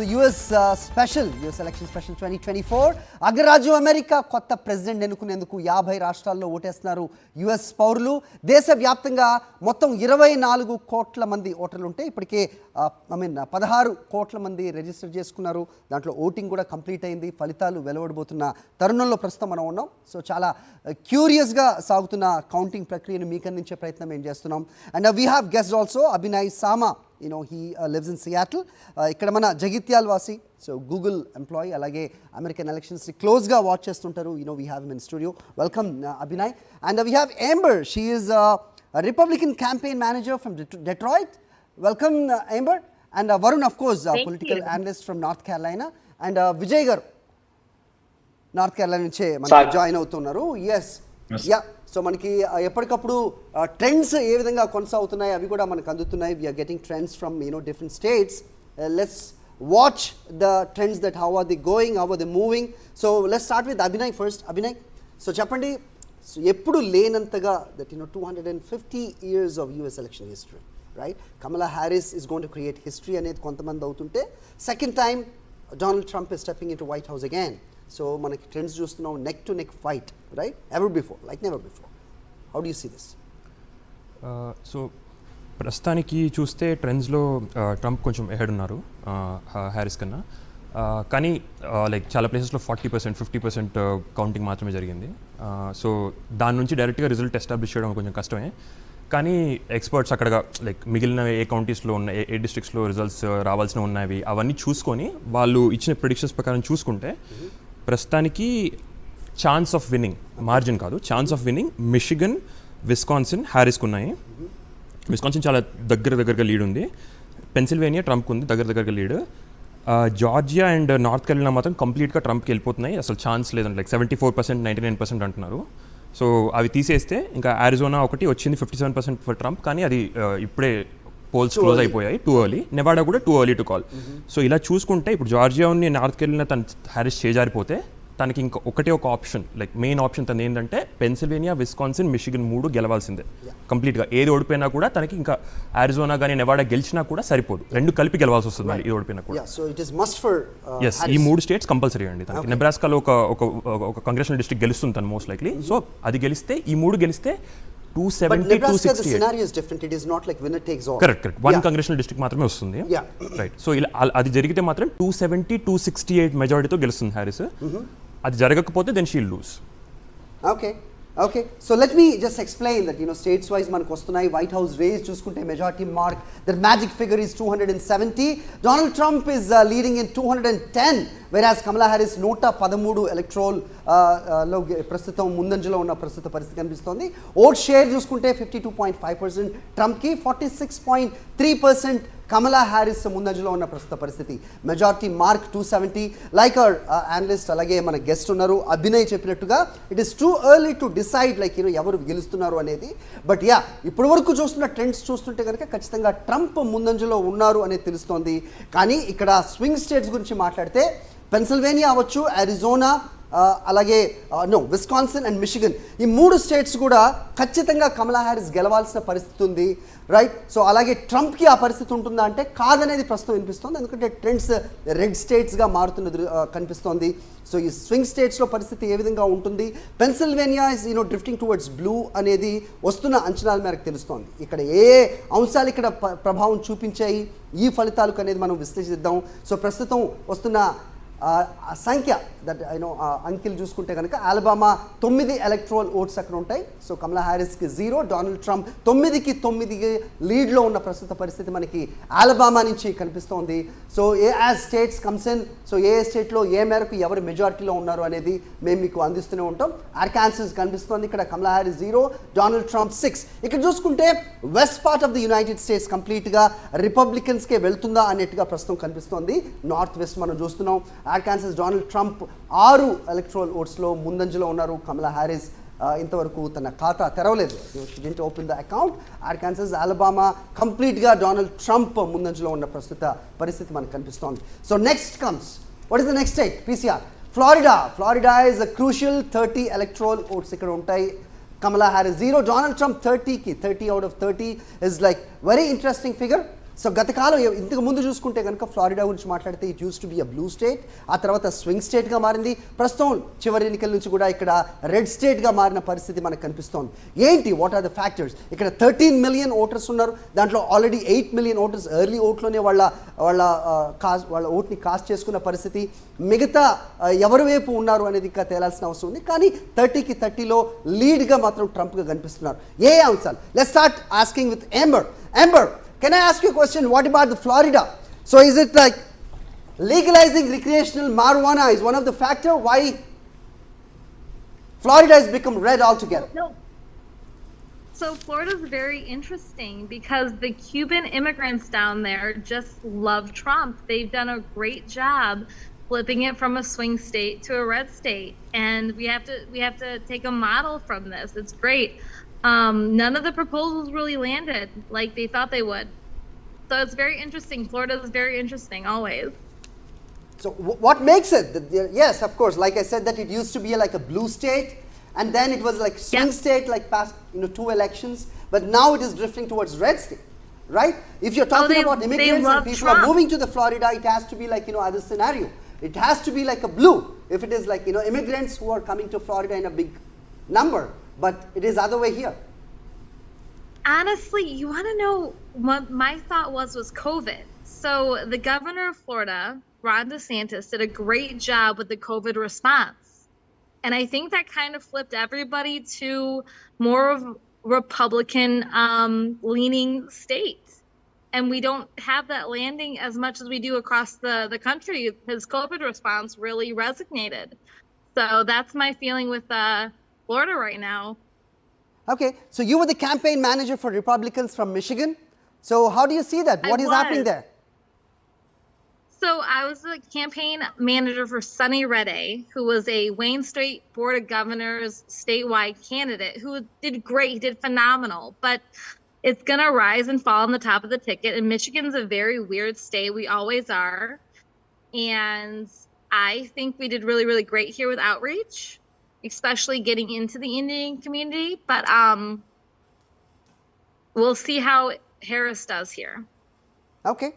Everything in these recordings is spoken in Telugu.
the US election special 2024. అగ్రరాజ్యం అమెరికా కొత్త ప్రెసిడెంట్ ఎన్నుకునేందుకు 50 రాష్ట్రాల్లో ఓటేస్తున్నారు యుఎస్ పౌరులు. దేశవ్యాప్తంగా మొత్తం 24 కోట్ల మంది ఓటర్లు ఉంటే ఇప్పటికే 16 కోట్ల మంది రిజిస్టర్ చేసుకున్నారు. దాంట్లో ఓటింగ్ కూడా కంప్లీట్ అయింది. ఫలితాలు వెలువడబోతున్న తరుణంలో ప్రస్తుతం మనం ఉన్నాం. సో చాలా క్యూరియస్గా సాగుతున్న కౌంటింగ్ ప్రక్రియను మీకు అందించే ప్రయత్నం మేము చేస్తున్నాం. And we have guest also Abhinay Sama. He lives in Seattle. ikkada mana Jagityal vasi, so Google employee, alage American elections ni close ga watch chestuntaru. We have him in studio. Welcome Abhinay. And we have Amber. She is a Republican campaign manager from Detroit. Welcome Amber. And Varun, of course, political analyst from North Carolina. And Vijay garu North Carolina nunche manaku join avutunnaru. Yes. Yeah. So మనకి ఎప్పటికప్పుడు ట్రెండ్స్ ఏ విధంగా కొనసాగుతున్నాయి అవి కూడా మనకు అందుతున్నాయి. We're getting trends from different states. Let's watch the trends that how are they going, how are they moving. So let's start with Abhinay first. Abhinay, so చెప్పండి, ఎప్పుడు లేనంతగా that 250 years of US election history, right? Kamala Harris is going to create history అనేది కొంతమంది అవుతుంటే, second time Donald Trump is stepping into White House again. So మనకి ట్రెండ్స్ చూస్తున్నాం, neck to neck fight, right? Ever before, like never before. How do you see this? సో ప్రస్తుతానికి చూస్తే ట్రెండ్స్లో ట్రంప్ కొంచెం ఎహెడ్ ఉన్నారు హ్యారిస్ కన్నా. కానీ లైక్ చాలా ప్లేసెస్లో 40%, 50% కౌంటింగ్ మాత్రమే జరిగింది. సో దాని నుంచి డైరెక్ట్గా రిజల్ట్ ఎస్టాబ్లిష్ చేయడం కొంచెం కష్టమే. కానీ ఎక్స్పర్ట్స్ అక్కడ లైక్ మిగిలిన ఏ కౌంటీస్లో ఉన్న ఏ డిస్ట్రిక్ట్స్లో రిజల్ట్స్ రావాల్సిన ఉన్నవి అవన్నీ చూసుకొని వాళ్ళు ఇచ్చిన ప్రిడిక్షన్స్ ప్రకారం చూసుకుంటే ప్రస్తుతానికి ఛాన్స్ ఆఫ్ విన్నింగ్, మార్జిన్ కాదు, chance of winning Michigan, Wisconsin హ్యారిస్కి ఉన్నాయి. విస్కాన్సిన్ చాలా దగ్గరగా లీడ్ ఉంది. పెన్సిల్వేనియా ట్రంప్కి ఉంది దగ్గరగా lead. Georgia and north Carolina మాత్రం కంప్లీట్గా ట్రంప్కి వెళ్ళిపోతున్నాయి. అసలు ఛాన్స్ లేదండి. లైక్ 74%, 99% అంటున్నారు. సో అవి తీసేస్తే ఇంకా అరిజోనా ఒకటి వచ్చింది 57% ఫర్ ట్రంప్, కానీ అది ఇప్పుడే పోల్స్ క్లోజ్ అయిపోయాయి, టూ ఎర్లీ. నెవాడా కూడా too early to call. So ఇలా చూసుకుంటే ఇప్పుడు జార్జియా ఉంది, నార్త్ కెరోలినా తన హ్యారిస్ చేజారిపోతే తనకి ఇంకా ఒకటే ఒక ఆప్షన్, లైక్ మెయిన్ ఆప్షన్ తను ఏంటంటే పెన్సిల్వేనియా, విస్కాన్సిన్, మిషిగన్ 3 గెలవాల్సిందే కంప్లీట్గా. ఏది ఓడిపోయినా కూడా తనకి ఇంకా అరిజోనా కానీ నెవాడా గెలిచినా కూడా సరిపోదు, 2 కలిపి గెలవాల్సి వస్తుంది మళ్ళీ ఇది ఓడిపోయినా కూడా. ఎస్, ఈ 3 స్టేట్స్ కంపల్సరీ అండి తనకి. నెబ్రాస్కాలో ఒక కంగ్రెషనల్ డిస్ట్రిక్ట్ గెలుస్తుంది తను మోస్ట్ లైక్లీ. సో అది గెలిస్తే, ఈ 3 గెలిస్తే 270, 268. కరెక్ట్. 1 కంగ్రెషనల్ డిస్ట్రిక్ట్ మాత్రమే వస్తుంది, రైట్? సో ఇలా అది జరిగితే మాత్రం 270, 268 మెజారిటీతో గెలుస్తుంది హ్యారిస్. అది జరగకపోతే then she'll lose. Okay, so let me just explain that states wise మనకు వస్తున్నాయి. వైట్ హౌస్ రేస్ చూసుకుంటే majority mark, the magic figure is 270. Donald Trump is leading in 210, whereas Kamala Harris 113 electoral లో ప్రస్తుతం ముందంజలో ఉన్న ప్రస్తుత పరిస్థితి కనిపిస్తోంది. ఓట్ షేర్ చూసుకుంటే 52.5% ట్రంప్కి, 46.3% కమలా హ్యారిస్ ముందంజలో ఉన్న ప్రస్తుత పరిస్థితి. Majority mark 270. Like our analyst, అలాగే మన గెస్ట్ ఉన్నారు అభినయ్ చెప్పినట్టుగా, it is too early to decide like ఎవరు గెలుస్తున్నారు అనేది. బట్ ఇప్పటి వరకు చూస్తున్న ట్రెండ్స్ చూస్తుంటే కనుక ఖచ్చితంగా ట్రంప్ ముందంజలో ఉన్నారు అనేది తెలుస్తోంది. కానీ ఇక్కడ స్వింగ్ స్టేట్స్ గురించి మాట్లాడితే పెన్సిల్వేనియా అవ్వచ్చు, అరిజోనా, అలాగే విస్కాన్సిన్ అండ్ మిషిగన్, ఈ 3 స్టేట్స్ కూడా ఖచ్చితంగా కమలా హ్యారిస్ గెలవాల్సిన పరిస్థితి ఉంది, రైట్? సో అలాగే ట్రంప్కి ఆ పరిస్థితి ఉంటుందా అంటే కాదనేది ప్రస్తుతం వినిపిస్తోంది. ఎందుకంటే ట్రెండ్స్ రెడ్ స్టేట్స్గా మారుతున్నది కనిపిస్తోంది. సో ఈ స్వింగ్ స్టేట్స్లో పరిస్థితి ఏ విధంగా ఉంటుంది? Pennsylvania is drifting towards blue అనేది వస్తున్న అంచనాల మేరకు తెలుస్తోంది. ఇక్కడ ఏ అంశాలు ఇక్కడ ప్రభావం చూపించాయి ఈ ఫలితాలకు అనేది మనం విశ్లేషిద్దాం. సో ప్రస్తుతం వస్తున్న సంఖ్య దట్ అంకెలు చూసుకుంటే కనుక ఆలబామా 9 ఎలక్ట్రల్ ఓట్స్ అక్కడ ఉంటాయి. సో కమలా హ్యారిస్కి 0, డొనాల్డ్ ట్రంప్ 9 లీడ్లో ఉన్న ప్రస్తుత పరిస్థితి మనకి ఆలబామా నుంచి కనిపిస్తోంది. So as states come in, so ఏ స్టేట్లో ఏ మేరకు ఎవరు మెజారిటీలో ఉన్నారు అనేది మేము మీకు అందిస్తూనే ఉంటాం. ఆర్కాన్సస్ కనిపిస్తోంది, ఇక్కడ కమలా హ్యారిస్ 0, డొనాల్డ్ ట్రంప్ 6. ఇక్కడ చూసుకుంటే west part of the United states కంప్లీట్గా రిపబ్లికన్స్కే వెళ్తుందా అన్నట్టుగా ప్రస్తుతం కనిపిస్తోంది. నార్త్ వెస్ట్ మనం చూస్తున్నాం. ఆర్కాన్సస్ డొనాల్డ్ ట్రంప్ 6 ఎలక్ట్రల్ ఓట్స్లో ముందంజలో ఉన్నారు. కమలా హ్యారిస్ ఇంతవరకు తన ఖాతా తెరవలేదు, she didn't open the account. Arkansas, Alabama కంప్లీట్గా డొనాల్డ్ ట్రంప్ ముందంజలో ఉన్న ప్రస్తుత పరిస్థితి మనకు కనిపిస్తోంది. So next comes, what is the next state? PCR. Florida is a crucial 30 electoral votes ఇక్కడ ఉంటాయి. Kamala Harris 0, Donald Trump 30 out of 30 is like very interesting figure. So గతకాలం ఇంతకు ముందు చూసుకుంటే కనుక ఫ్లారిడా గురించి మాట్లాడితే it used to be a blue state, ఆ తర్వాత స్వింగ్ స్టేట్గా మారింది. ప్రస్తుతం చివరి ఎన్నికల నుంచి కూడా ఇక్కడ రెడ్ స్టేట్గా మారిన పరిస్థితి మనకు కనిపిస్తోంది. ఏంటి, వాట్ ఆర్ ద ఫ్యాక్టర్స్? ఇక్కడ 13 మిలియన్ ఓటర్స్ ఉన్నారు, దాంట్లో ఆల్రెడీ 8 మిలియన్ ఓటర్స్ ఎర్లీ ఓట్లోనే వాళ్ళ ఓట్ని కాస్ట్ చేసుకున్న పరిస్థితి. మిగతా ఎవరి వైపు ఉన్నారు అనేది ఇంకా తేలాల్సిన అవసరం ఉంది. కానీ 30కి 30లో లీడ్గా మాత్రం ట్రంప్గా కనిపిస్తున్నారు. ఏ అంశాలు? Let's start asking with Amber, can I ask you a question? What about the Florida? So is it like legalizing recreational marijuana is one of the factor why Florida has become red altogether? No. So Florida is very interesting because the Cuban immigrants down there just love Trump. They've done a great job flipping it from a swing state to a red state, and we have to take a model from this. It's great. None of the proposals really landed like they thought they would. So it's very interesting. Florida is very interesting always. So what makes it? Yes, of course. Like I said, that it used to be like a blue state, and then it was like swing state, like past 2 elections. But now it is drifting towards red state, right? If you're talking about immigrants and people Trump. are moving to the Florida, it has to be like other scenario. It has to be like a blue. If it is like immigrants who are coming to Florida in a big number, but it is other way here. Honestly, you want to know what my thought was COVID. So the governor of Florida, Ron DeSantis, did a great job with the COVID response. And I think that kind of flipped everybody to more of Republican leaning states. And we don't have that landing as much as we do across the country. His COVID response really resonated. So that's my feeling with Florida right now. Okay, so you were the campaign manager for Republicans from Michigan. So how do you see that? What is happening there? So I was the campaign manager for Sonny Redday, who was a Wayne State Board of Governors statewide candidate who did great. He did phenomenal. But it's going to rise and fall on the top of the ticket. And Michigan's a very weird state. We always are. And I think we did really, really great here with outreach, especially getting into the Indian community. But we'll see how Harris does here. Okay,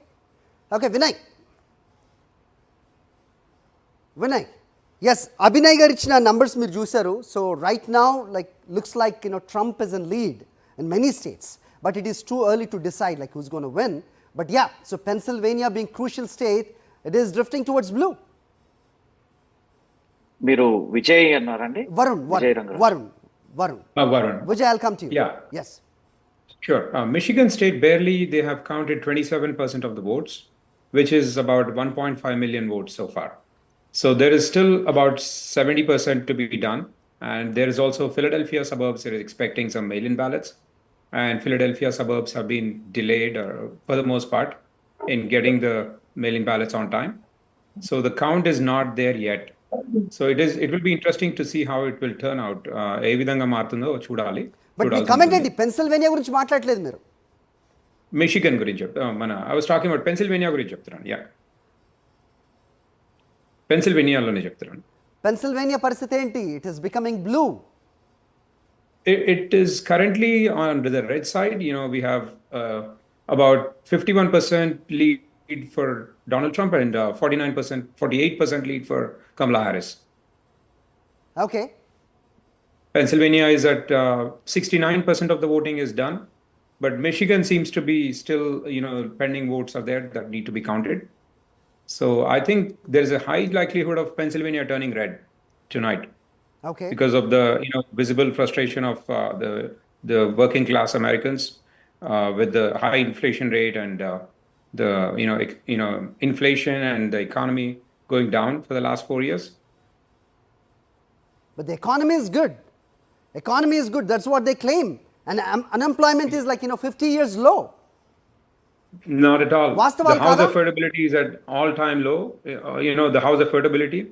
Vinay. Yes, Abhinay garu ichina numbers meer chusaru. So right now, like looks like Trump is in lead in many states, but it is too early to decide like who's going to win. But yeah, so Pennsylvania being crucial state, it is drifting towards blue. మీరు విజయ్ అన్నారండి? Varun. Vijay, I'll come to you. Yeah. Yes. Sure. Michigan State barely, they have counted 27% of the votes, which is about 1.5 million votes so far. So there is still about 70% to be done. And there is also Philadelphia suburbs that is expecting some mail-in ballots. And Philadelphia suburbs have been delayed, or for the most part, in getting the mail-in ballots on time. So the count is not there yet. So it will be interesting to see how it will turn out. ఏ విధంగా మారుతుందో చూడాలి. బట్ మీ కమెంట్ ఏంటి? పెన్సిల్వేనియా గురించి మాట్లాడలేదు మీరు. మిషిగన్ గురించి I was talking about Pennsylvania గురించి చెప్తున్నాను. యా, పెన్సిల్వేనియాలోనే చెప్తున్నాను. పెన్సిల్వేనియా పరిస్థితి ఏంటి? It is becoming blue. It is currently on the red side. We have about 51% lead for Donald Trump and 48% lead for Kamala Harris. Okay. Pennsylvania is at 69% of the voting is done, but Michigan seems to be still, pending votes are there that need to be counted. So I think there is a high likelihood of Pennsylvania turning red tonight. Okay. Because of the visible frustration of the working class Americans with the high inflation rate and the inflation and the economy going down for the last 4 years. But the economy is good. That's what they claim. And unemployment is like 50 years low. Not at all. Vastaval The house kada? affordability is at all-time low. The house affordability,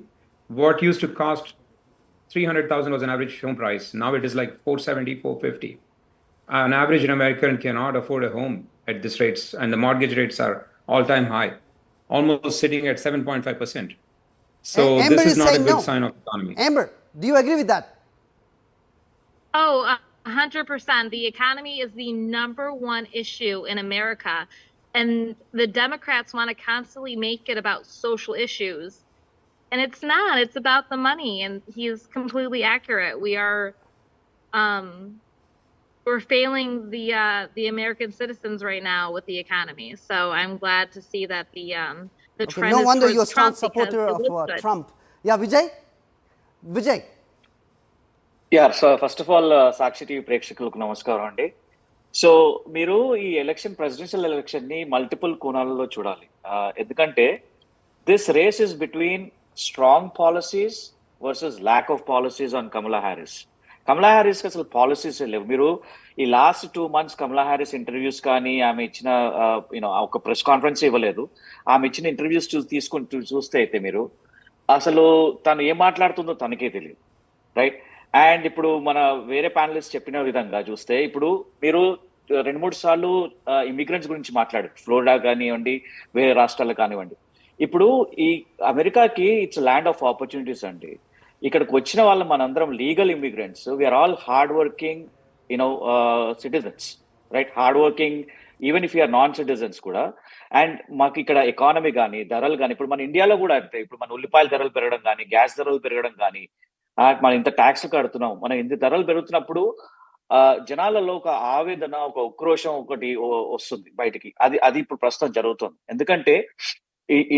what used to cost 300,000 was an average home price. Now it is like 470, 450. An average American cannot afford a home at this rates, and the mortgage rates are all-time high, almost sitting at 7.5%. So Amber this is not a saying good no. sign of economy. Amber, do you agree with that? Oh, 100%. The economy is the number one issue in America. And the Democrats want to constantly make it about social issues. And it's not. It's about the money. And he is completely accurate. Um, we're failing the American citizens right now with the economy. So I'm glad to see that the Okay, trend no is wonder towards you're a strong Trump because supporter it of looks good. Trump. Yeah, Vijay. Yeah so first of all Sakshi TV ప్రేక్షకులకు నమస్కారం అండి. సో మీరు ఈ ప్రెసిడెన్షియల్ ఎలక్షన్ ని మల్టిపుల్ కోణాలలో చూడాలి. ఎందుకంటే this race is between strong policies versus lack of policies on Kamala Harris. Kamala Harris కి అసలు పాలసీస్ లేవు. మీరు ఈ last 2 months Kamala Harris interviews కానీ ఆమె ఇచ్చిన ఒక ప్రెస్ కాన్ఫరెన్స్ ఇవ్వలేదు. ఆమె ఇచ్చిన ఇంటర్వ్యూస్ చూస్తే అయితే మీరు అసలు తను ఏం మాట్లాడుతుందో తనకే తెలియదు, రైట్? అండ్ ఇప్పుడు మన వేరే ప్యానలిస్ట్ చెప్పిన విధంగా చూస్తే ఇప్పుడు మీరు 2-3 సార్లు ఇమిగ్రెంట్స్ గురించి మాట్లాడారు, ఫ్లోరిడా కానివ్వండి, వేరే రాష్ట్రాలు కానివ్వండి. ఇప్పుడు ఈ అమెరికాకి ఇట్స్ ల్యాండ్ ఆఫ్ ఆపర్చునిటీస్ అండి. ఇక్కడికి వచ్చిన వాళ్ళు మనందరం legal immigrants, we're all hard working citizens, right? Hard working even if you're non citizens కూడా. అండ్ మాకు ఇక్కడ ఎకానమీ కానీ ధరలు కానీ ఇప్పుడు మన ఇండియాలో కూడా అంతే. ఇప్పుడు మన ఉల్లిపాయల ధరలు పెరగడం కానీ, గ్యాస్ ధరలు పెరగడం కానీ, మనం ఇంత ట్యాక్స్ కడుతున్నాం, మనం ఇంత ధరలు పెరుగుతున్నప్పుడు జనాలలో ఒక ఆవేదన, ఒక ఉక్రోషం ఒకటి వస్తుంది బయటికి. అది ఇప్పుడు ప్రస్తుతం జరుగుతుంది. ఎందుకంటే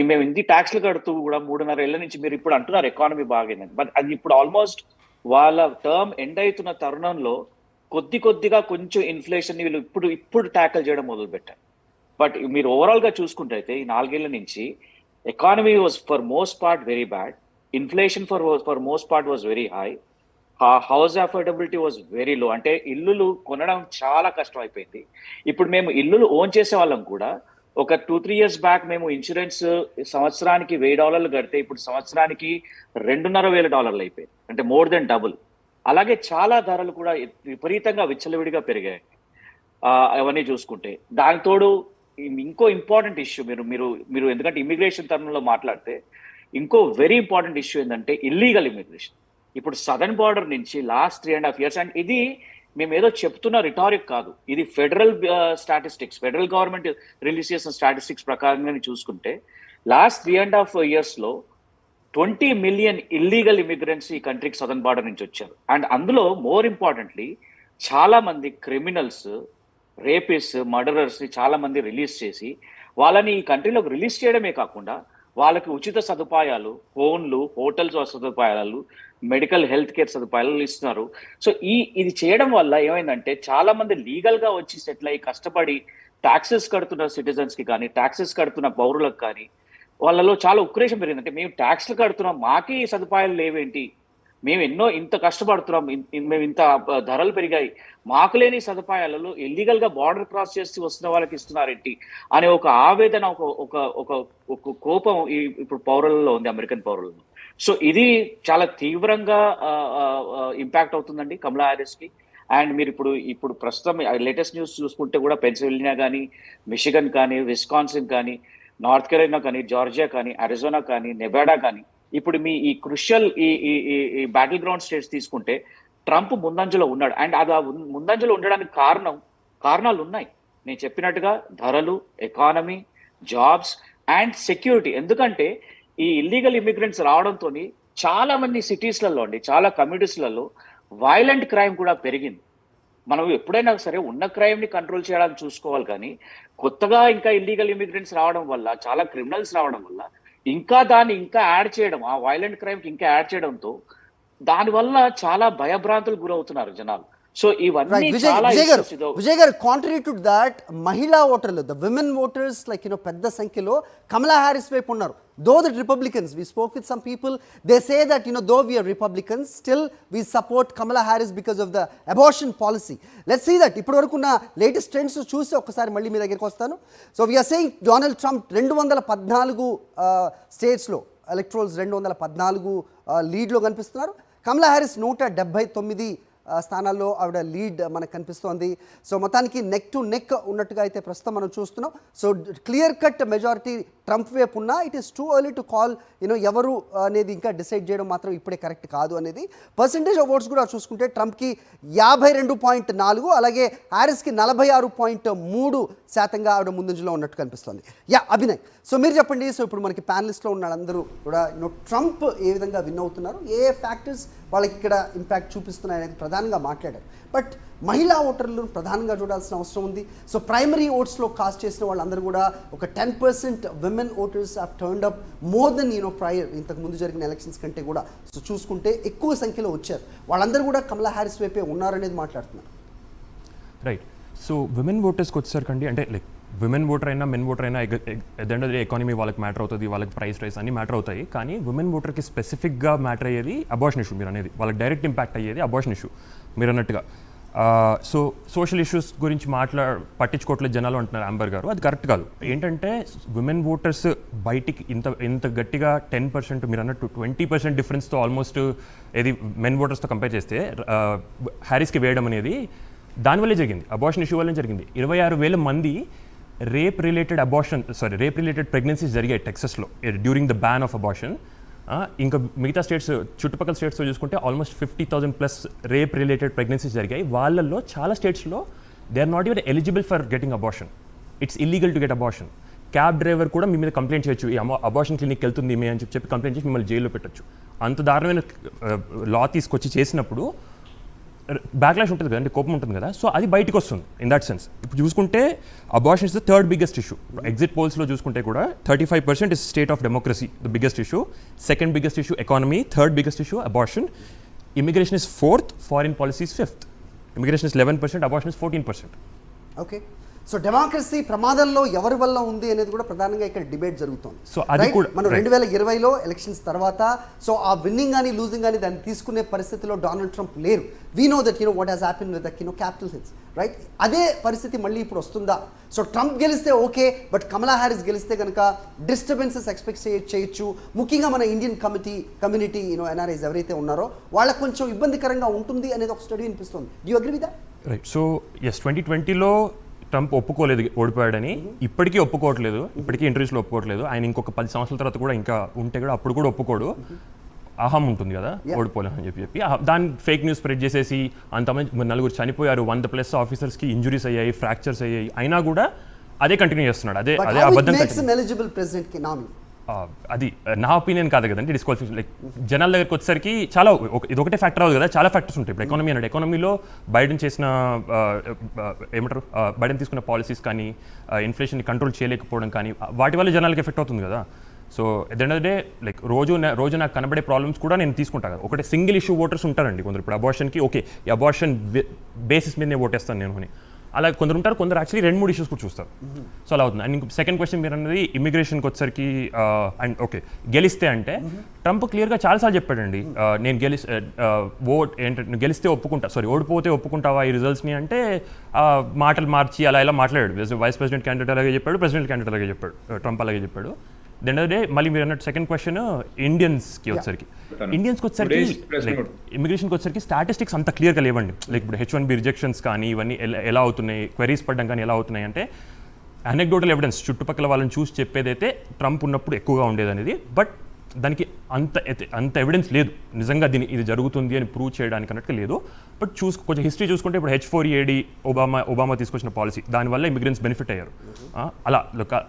మేము ఇంత ట్యాక్స్లు కడుతూ కూడా 3.5 ఏళ్ల నుంచి మీరు ఇప్పుడు అంటున్నారు ఎకానమీ బాగైందని, బట్ అది ఇప్పుడు ఆల్మోస్ట్ వాళ్ళ టర్మ్ ఎండ్ అవుతున్న తరుణంలో కొద్దిగా కొంచెం ఇన్ఫ్లేషన్ వీళ్ళు ఇప్పుడు ట్యాకిల్ చేయడం మొదలు పెట్టారు. బట్ మీరు ఓవరాల్ గా చూసుకుంటే అయితే ఈ 4 ఏళ్ల నుంచి economy was for most part very bad. Inflation for most part was very high. House affordability was very low. అంటే ఇల్లులు కొనడం చాలా కష్టం అయిపోయింది. ఇప్పుడు మేము ఇల్లులు ఓన్ చేసే వాళ్ళం కూడా ఒక 2-3 years బ్యాక్ మేము ఇన్సూరెన్స్ సంవత్సరానికి $1000 కడితే ఇప్పుడు సంవత్సరానికి $2,500 అయిపోయింది. అంటే మోర్ దెన్ డబుల్. అలాగే చాలా ధరలు కూడా విపరీతంగా విచ్చలవిడిగా పెరిగాయి అవన్నీ చూసుకుంటే. దానితోడు ఇంకో ఇంపార్టెంట్ ఇష్యూ మీరు ఎందుకంటే ఇమిగ్రేషన్ తరుణంలో మాట్లాడితే ఇంకో వెరీ ఇంపార్టెంట్ ఇష్యూ ఏంటంటే ఇల్లీగల్ ఇమిగ్రేషన్. ఇప్పుడు సదర్న్ బార్డర్ నుంచి లాస్ట్ 3.5 years, అండ్ ఇది మేము ఏదో చెప్తున్న రిటారిక్ కాదు, ఇది federal statistics, federal government release చేసిన స్టాటిస్టిక్స్ ప్రకారంగా చూసుకుంటే లాస్ట్ 3.5 years లో 20 million ఇల్లీగల్ ఇమిగ్రెంట్స్ ఈ కంట్రీకి సదర్న్ బార్డర్ నుంచి వచ్చారు. అండ్ అందులో మోర్ ఇంపార్టెంట్లీ చాలా మంది క్రిమినల్స్, రేపిస్ట్, మర్డరర్స్ ని చాలా మంది రిలీజ్ చేసి వాళ్ళని ఈ కంట్రీలోకి రిలీజ్ చేయడమే కాకుండా వాళ్ళకి ఉచిత సదుపాయాలు, ఫోన్లు, హోటల్స్ సదుపాయాలు, మెడికల్ హెల్త్ కేర్ సదుపాయాలు ఇస్తున్నారు. సో ఇది చేయడం వల్ల ఏమైందంటే చాలా మంది లీగల్ గా వచ్చి సెటిల్ అయ్యి కష్టపడి ట్యాక్సెస్ కడుతున్న సిటిజన్స్ కి కానీ, ట్యాక్సెస్ కడుతున్న పౌరులకు కానీ వాళ్ళలో చాలా ఉక్రేషం పెరిగిందంటే మేము ట్యాక్స్లు కడుతున్నాం, మాకే ఈ సదుపాయాలు లేవేంటి, మేము ఇంత కష్టపడుతున్నాం, మేము ఇంత ధరలు పెరిగాయి, మాకు లేని సదుపాయాలలో ఇల్లీగల్ గా బార్డర్ క్రాస్ చేసి వస్తున్న వాళ్ళకి ఇస్తున్నారేంటి అనే ఒక ఆవేదన, ఒక కోపం ఇప్పుడు పౌరులలో ఉంది, అమెరికన్ పౌరులలో. సో ఇది చాలా తీవ్రంగా ఇంపాక్ట్ అవుతుందండి కమలా హ్యారిస్ కి. అండ్ మీరు ఇప్పుడు ప్రస్తుతం లేటెస్ట్ న్యూస్ చూసుకుంటే కూడా పెన్సిల్వేనియా కానీ, మిషిగన్ కానీ, విస్కాన్సిన్ కానీ, నార్త్ కెరోలినా కానీ, జార్జియా కానీ, అరిజోనా కానీ, నెవాడా కానీ, ఇప్పుడు మీ ఈ క్రుషియల్ ఈ బ్యాటిల్ గ్రౌండ్ స్టేట్స్ తీసుకుంటే ట్రంప్ ముందంజలో ఉన్నాడు. అండ్ అది ముందంజలో ఉండడానికి కారణాలు ఉన్నాయి. నేను చెప్పినట్టుగా ధరలు, ఎకానమీ, జాబ్స్ అండ్ సెక్యూరిటీ. ఎందుకంటే ఈ ఇల్లీగల్ ఇమిగ్రెంట్స్ రావడంతో చాలా మంది సిటీస్లలో అండి, చాలా కమ్యూనిటీస్లలో వైలెంట్ క్రైమ్ కూడా పెరిగింది. మనం ఎప్పుడైనా సరే ఉన్న క్రైమ్ ని కంట్రోల్ చేయడానికి చూసుకోవాలి, కానీ కొత్తగా ఇంకా ఇల్లీగల్ ఇమిగ్రెంట్స్ రావడం వల్ల, చాలా క్రిమినల్స్ రావడం వల్ల దాన్ని ఇంకా యాడ్ చేయడం, ఆ వైలెంట్ క్రైమ్ కి ఇంకా యాడ్ చేయడంతో దానివల్ల చాలా భయభ్రాంతులు గురవుతున్నారు జనాలు. సో ఇవన్నీ చాలా విజయ్ గారు కాంట్రీ టు దాట్ మహిళా ఓటర్లు, ద విమెన్ ఓటర్స్ లైక్ పెద్ద సంఖ్యలో కమలా హ్యారిస్ వైపు ఉన్నారు. Though the Republicans, we spoke with some people, they say that though we are Republicans, still we support Kamala Harris because of the abortion policy. Let's see that. ఇప్పటి వరకు ఉన్న లేటెస్ట్ ట్రెండ్స్ చూసి ఒకసారి మళ్ళీ మీ దగ్గరికి వస్తాను. So we're saying Donald Trump 214 స్టేట్స్లో ఎలక్ట్రోల్స్ 214 లీడ్లో కనిపిస్తున్నారు. కమలా హ్యారిస్ 179 స్థానాల్లో ఆవిడ లీడ్ మనకు కనిపిస్తోంది. సో మొత్తానికి నెక్ టు నెక్ ఉన్నట్టుగా అయితే ప్రస్తుతం మనం చూస్తున్నాం. So clear cut majority Trump వైపు ఉన్నా it is too early to call ఎవరు అనేది ఇంకా డిసైడ్ చేయడం మాత్రం ఇప్పుడే కరెక్ట్ కాదు అనేది. పర్సంటేజ్ ఆఫ్ ఓట్స్ కూడా చూసుకుంటే ట్రంప్కి 52.4, అలాగే హ్యారిస్కి 46.3% ఆవిడ ముందంజలో ఉన్నట్టు కనిపిస్తుంది. అభినయ్, సో మీరు చెప్పండి. సో ఇప్పుడు మనకి ప్యానలిస్ట్లో ఉన్న వాళ్ళందరూ కూడా ట్రంప్ ఏ విధంగా విన్ అవుతున్నారు, ఏ ఫ్యాక్టర్స్ వాళ్ళకి ఇక్కడ ఇంపాక్ట్ చూపిస్తున్నాయి అనేది ప్రధానంగా మాట్లాడారు. బట్ మహిళా ఓటర్లు ప్రధానంగా చూడాల్సిన అవసరం ఉంది. సో ప్రైమరీ ఓట్స్లో కాస్ట్ చేసిన వాళ్ళందరూ కూడా ఒక 10% women voters have turned up more than prior ఇంతకు ముందు జరిగిన ఎలక్షన్స్ కంటే కూడా. సో చూసుకుంటే ఎక్కువ సంఖ్యలో వచ్చారు. వాళ్ళందరూ కూడా కమలా హ్యారిస్ వైపే ఉన్నారనేది మాట్లాడుతున్నారు. రైట్. సో విమెన్ ఓటర్స్కి వచ్చేసరికండి, అంటే లైక్ విమెన్ ఓటర్ అయినా మెన్ ఓటర్ అయినా ఎదంటే ఎకానమీ వాళ్ళకి మ్యాటర్ అవుతుంది, వాళ్ళకి ప్రైస్ రైస్ అన్ని మ్యాటర్ అవుతాయి. కానీ విమెన్ ఓటర్కి స్పెసిఫిక్గా మ్యాటర్ అయ్యేది అబార్షన్ ఇష్యూ. మీరు అనేది వాళ్ళకి డైరెక్ట్ ఇంపాక్ట్ అయ్యేది అబార్షన్ ఇష్యూ మీరు అన్నట్టుగా. సో సోషల్ ఇష్యూస్ గురించి పట్టించుకోవట్లేదు జనాలు అంటున్నారు అంబర్ గారు. అది కరెక్ట్ కాదు. ఏంటంటే విమెన్ ఓటర్స్ బయటికి ఇంత గట్టిగా 10%, మీరు అన్నట్టు 20% డిఫరెన్స్తో ఆల్మోస్ట్ ఏది మెన్ ఓటర్స్తో కంపేర్ చేస్తే హ్యారిస్కి వేయడం అనేది దానివల్లే జరిగింది, అబార్షన్ ఇష్యూ వల్లే జరిగింది. 26,000 మంది రేప్ రిలేటెడ్ ప్రెగ్నెన్సీస్ జరిగాయి టెక్సస్లో during the ban of abortion. ఇంకా మిగతా స్టేట్స్, చుట్టుపక్కల స్టేట్స్తో చూసుకుంటే ఆల్మోస్ట్ 50,000+ రేప్ రిలేటెడ్ ప్రెగ్నెన్సీస్ జరిగాయి. వాళ్ళల్లో చాలా స్టేట్స్లో they are not even eligible for getting abortion. It's illegal to get abortion. Cab driver కూడా మీ మీద కంప్లైంట్ చేయొచ్చు, ఈ అబార్షన్ క్లినిక్కి వెళ్తుంది మీ అని చెప్పి కంప్లైంట్ చేసి మిమ్మల్ని జైల్లో పెట్టచ్చు. అంత దారుణమైన లా తీసుకొచ్చి చేసినప్పుడు బ్యాక్లాష్ ఉంటుంది కదా, అంటే కోపం ఉంటుంది కదా. సో అది బయటకు వస్తుంది ఇన్ దట్ సెన్స్. ఇప్పుడు చూసుకుంటే abortion is the third biggest issue. Exit పోల్స్లో చూసుకుంటే కూడా 35% is state of democracy the biggest issue, second biggest issue economy, third biggest issue abortion, immigration is fourth, foreign policy is fifth. Immigration is 11%, abortion is 14%. Okay, so democracy ప్రమాదంలో ఎవరి వల్ల ఉంది అనేది కూడా ప్రధానంగా ఇక్కడ డిబేట్ జరుగుతుంది. సో అది కూడా మనం 2020లో ఎలక్షన్స్ తర్వాత సో ఆ విన్నింగ్ కానీ లూజింగ్ కానీ దాన్ని తీసుకునే పరిస్థితిలో డొనాల్డ్ ట్రంప్ లేరు. We know that what has happen with capital hills, right? అదే పరిస్థితి మళ్ళీ ఇప్పుడు వస్తుందా? సో ట్రంప్ గెలిస్తే ఓకే, బట్ కమలా హ్యారిస్ గెలిస్తే కనుక డిస్టర్బెన్సెస్ ఎక్స్పెక్ట్ చేయొచ్చు. ముఖ్యంగా మన ఇండియన్ కమ్యూనిటీ ఎన్ఆర్ఐస్ ఎవరైతే ఉన్నారో వాళ్ళకి కొంచెం ఇబ్బందికరంగా ఉంటుంది అనేది ఒక స్టడీ అనిపిస్తుంది. Do you agree with that? Right. So 2020లో ట్రంప్ ఒప్పుకోలేదు ఓడిపోయాడని, ఇప్పటికీ ఒప్పుకోవట్లేదు, ఇప్పటికీ ఇంటర్వ్యూస్లో ఒప్పుకోవట్లేదు. ఆయన ఇంకొక 10 సంవత్సరాల తర్వాత కూడా ఇంకా ఉంటే కూడా అప్పుడు కూడా ఒప్పుకోడు. అహం ఉంటుంది కదా, ఓడిపోలేమని చెప్పి దాన్ని ఫేక్ న్యూస్ స్ప్రెడ్ చేసేసి అంతమంది 4 చనిపోయారు, 100+ ఆఫీసర్స్కి ఇంజురీస్ అయ్యాయి, ఫ్రాక్చర్స్ అయ్యాయి, అయినా కూడా ఇది కంటిన్యూ చేస్తున్నాడు. అదే అబద్ధం. అది నా ఒపీనియన్ కాదు కదండి, డిస్క్వాలిఫికేషన్. లైక్ జనాల దగ్గరికి వచ్చేసరికి చాలా ఇదొకటే ఫ్యాక్టర్ అవ్వదు కదా, చాలా ఫ్యాక్టర్స్ ఉంటాయి. ఇప్పుడు ఎకానమీ అన్నాడు, ఎకానమీలో బైడెన్ చేసిన బైడెన్ తీసుకున్న పాలసీస్ కానీ, ఇన్ఫ్లేషన్ని కంట్రోల్ చేయలేకపోవడం కానీ, వాటి వల్ల జనాలకి ఎఫెక్ట్ అవుతుంది కదా. So at the end of the day like రోజు నాకు కనబడే ప్రాబ్లమ్స్ కూడా నేను తీసుకుంటాను కదా. ఒకటే సింగిల్ ఇష్యూ ఓటర్స్ ఉంటారండి కొందరు. ఇప్పుడు అబార్షన్కి ఓకే, ఈ అబార్షన్ బేసిస్ మీద నేను ఓటేస్తాను నేను అని, అలా కొందరు ఉంటారు. కొందరు యాక్చువల్లీ 2-3 ఇష్యూస్ కూడా చూస్తారు. సో అలా అవుతుంది. అండ్ సెకండ్ క్వశ్చన్ మీరు అన్నది ఇమిగ్రేషన్కి వచ్చేసరికి అండ్ ఓకే గెలిస్తే అంటే ట్రంప్ క్లియర్గా చాలాసార్లు చెప్పాడండి, నేను ఏంటంటే గెలిస్తే ఓడిపోతే ఒప్పుకుంటావా ఈ రిజల్ట్స్ని అంటే మాటలు మార్చి ఇలా మాట్లాడాడు. వైస్ ప్రెసిడెంట్ క్యాండిడేట్ అలాగే చెప్పాడు, ప్రెసిడెంట్ క్యాండిడేట్ అలాగే చెప్పాడు, ట్రంప్ అలాగే చెప్పాడు. దెన్ డే మళ్ళీ మీరు అన్నట్టు సెకండ్ క్వశ్చన్ ఇండియన్స్కి వచ్చేసరికి ఇమిగ్రేషన్కి వచ్చేసరికి స్టాటిస్టిక్స్ అంత క్లియర్గా లేవండి. లైక్ ఇప్పుడు H1B రిజెక్షన్స్ కానీ ఇవన్నీ ఎలా అవుతున్నాయి, క్వెరీస్ పడడం కానీ ఎలా అవుతున్నాయి అంటే అనెక్డోటల్ ఎవిడెన్స్ చుట్టుపక్కల వాళ్ళని చూసి చెప్పేదైతే ట్రంప్ ఉన్నప్పుడు ఎక్కువగా ఉండేది అనేది. బట్ దానికి అంత ఎవిడెన్స్ లేదు నిజంగా ఇది జరుగుతుంది అని ప్రూవ్ చేయడానికి అన్నట్టుగా లేదు. బట్ కొంచెం హిస్టరీ చూసుకుంటే ఇప్పుడు H4EAD ఒబామా తీసుకొచ్చిన పాలసీ, దానివల్ల ఇమిగ్రెంట్స్ బెనిఫిట్ అయ్యారు.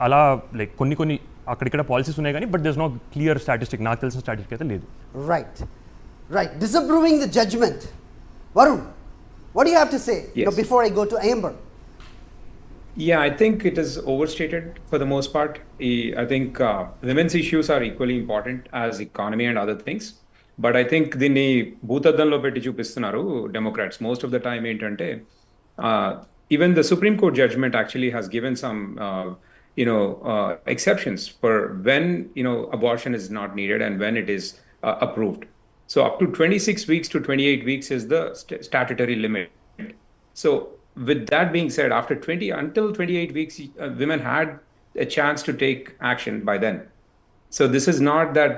అలా లైక్ కొన్ని అక్కడిక్కడ పాలసీస్ ఉన్నాయి కానీ but there is no clear statistic, నాకు తెలిసిన స్టాటిస్టిక్ అయితే లేదు. Right. Disapproving the judgment. Varun, what do you have to say before I go to Amber? Yeah, I think it is overstated for the most part. I think women's issues are equally important as economy and other things. But I think దీన్ని భూతద్దంలో పెట్టి చూపిస్తున్నారు Democrats most of the time. ఏంటంటే even the Supreme Court judgment actually has given some exceptions for when abortion is not needed and when it is approved. So up to 26 weeks to 28 weeks is the statutory limit. So with that being said, until 28 weeks, women had a chance to take action by then. So this is not that,